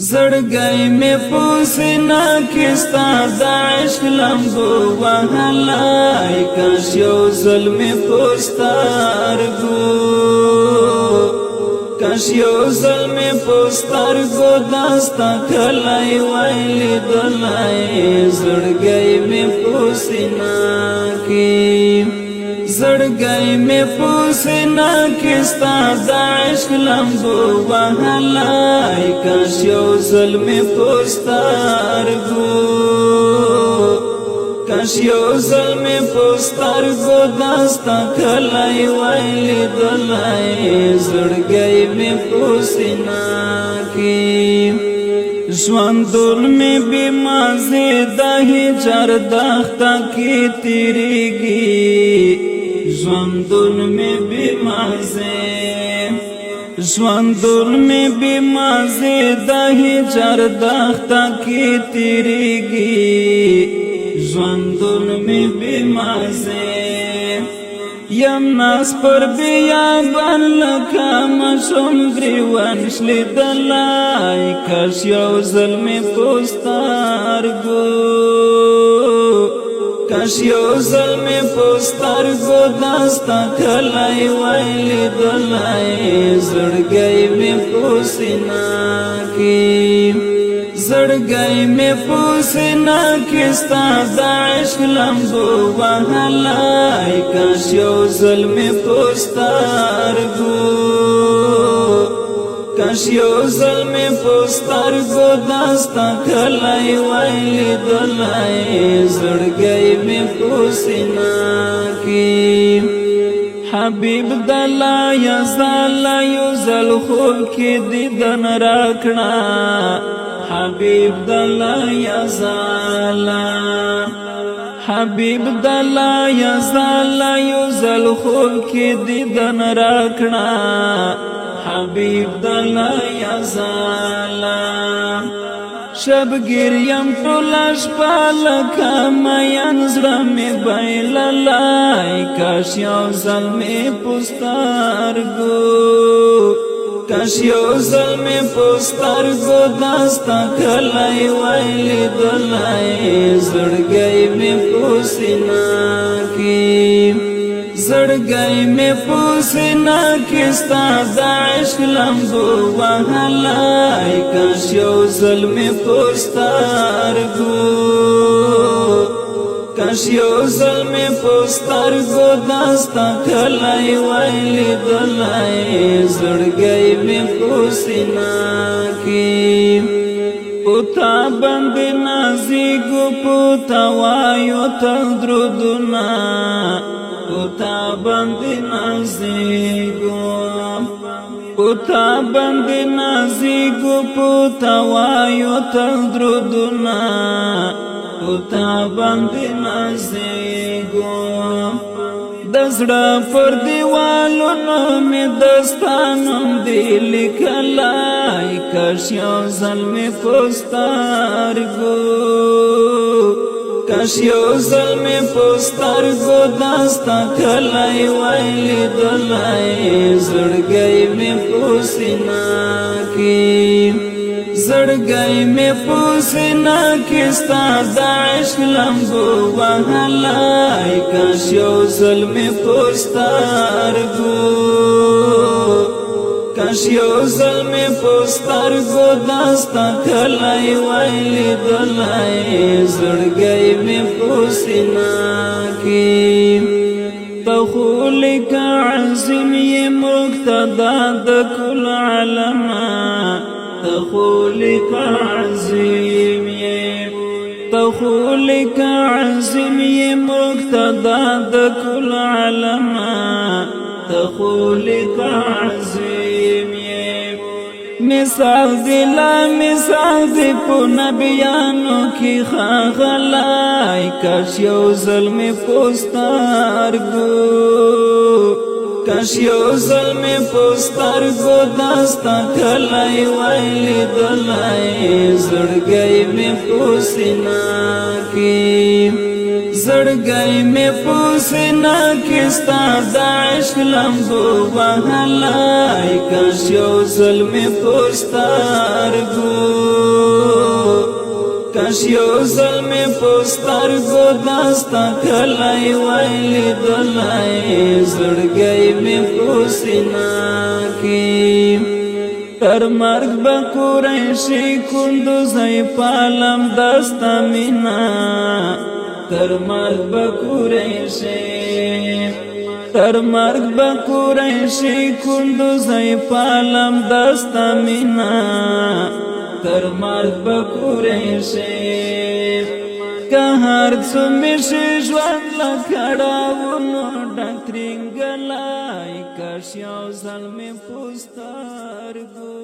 زړګی می پوسینا کستا د عشق لمبو وهلای کاش یو ظلم پوسترګو کاش یو ظلم پوسترګو داستا کلای ویلی دلای زړګی می پوسینا کی زړګی می پوسینا کستا د عشق لمبو وهلای کاش یو ظلم پوسترګو کاش یو ظلم پوسترګو داستا کلای ویلی دلای زړګی می پوسینا کی ژوندون می بیمازه د هجر دښته کې تیریږي ژوندون می بیمازه ژوندون می بیمازه د هجر دښته کې تیریږي ژوندون می بیمازه یم ناس پر بیابان لکه مشوم گریوان شلیدلای کاش یو ظلم پوسترګو کاش یو ظلم پوسترګو داستا کلای ویلی دلای زړګی می پوسینا کی زړګی می پوسینا کستا د عشق لمبو وهلای کاش یو ظلم پوسترګو کاش یو ظلم پوسترګو داستا کلای ویلی دلای زړګی می پوسینا کی حبیب دلا یزال یزل خوب کی دیدن راکنا حبیب دلا یزال حبیب دلا یزال یزل خوب کی دیدن راکنا حبیب دلا یزال شبگیر یم ټوله شپه لکه میان زړه مې بایللی کاش یو ځل مې پوسترګو کاش یو ځل مې پوسترګو داستا کلای ویلی دلای زړګی مې پوسینا کی زړګی می پوسینا کستا د عشق لمبو وهلای کاش یو ظلم پوسترګو کاش یو ظلم پوسترګو داستا کلای ویلی دلای زړګی می پوسینا کی پوتا بند نازیګو پوتا وایو تل درودنا پوتا بند نازیګو پوتا بند نازیګو پوتا وایو تل درودنا پوتا بند نازیګو دزړه پر دیوالونو می دستانم دی لیکلای کاش یو ځل می پوسترګو کاش یو ځل می پوسترګو داستا کلای ویلی دلای زړګی می پوسینا کی زړګی می پوسینا کستا د عشق لمبو وهلای کاش یو ځل می پوسترګو کاش یو ځل می پوسترګو داستا کلای ویلی دلای زړګی می پوسینا کی تخولک عظیم ی مقتدا د کل علما تخولک عظیم ی تخولک عظیم ی مقتدا د کل علما تخولک عظیم مثال دلا مثال دی پو نبیانو کی خاغلای کاش یو ظلم پوسترګو کاش یو ظلم پوسترګو داستا کلای ویلی دلای زړګی می پوسینا کی زړګی می پوسینا کستا د عشق لمبو وهلای کاش یو ظلم پوسترګو کاش یو ظلمی پستر گو داستا کلائی ویلی دلائی زڑگئی میں پوسینا کی تر مرگ با قریشی کندوزی پالم دستا مینا تر مرگ با قریشی تر مرگ با قریشی کندوزی پالم دستا مینا تر مرگ با قریشی که هر څو میشي ژوند له کړاوونو ډک ترنګلای کاش یو ځل مې په سترګو